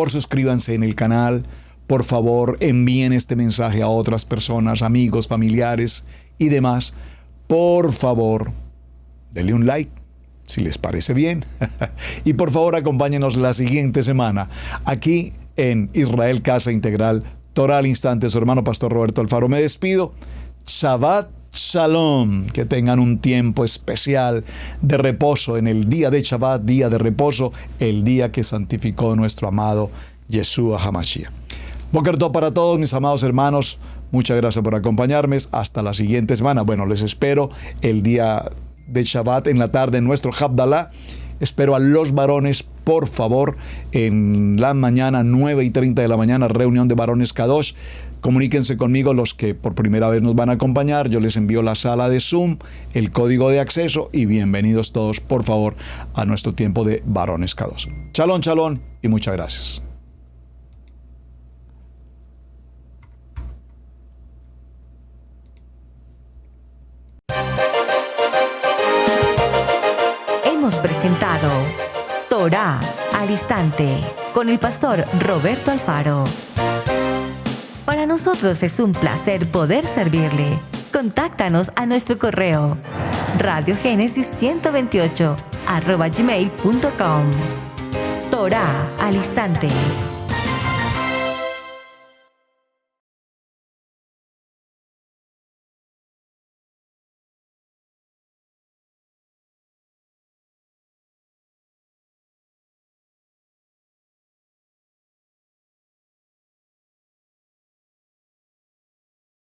suscríbanse en el canal. Por favor, envíen este mensaje a otras personas, amigos, familiares y demás. Por favor, denle un like si les parece bien. Y por favor, acompáñenos la siguiente semana aquí en Israel Casa Integral, Torah al Instante. Su hermano pastor Roberto Alfaro. Me despido. Shabbat Shalom, que tengan un tiempo especial de reposo en el día de Shabbat, día de reposo, el día que santificó nuestro amado Yeshua HaMashiach. Boker Tov para todos mis amados hermanos, muchas gracias por acompañarme, hasta la siguiente semana. Bueno, les espero el día de Shabbat en la tarde en nuestro Havdalah. Espero a los varones, por favor, en la mañana, 9:30 de la mañana, reunión de varones Kadosh. Comuníquense conmigo los que por primera vez nos van a acompañar. Yo les envío la sala de Zoom, el código de acceso y bienvenidos todos, por favor, a nuestro tiempo de varones Kadosh. Shalom, shalom y muchas gracias. Hemos presentado Torah al Instante con el pastor Roberto Alfaro. Para nosotros es un placer poder servirle. Contáctanos a nuestro correo radiogenesis128@gmail.com. Torah al Instante.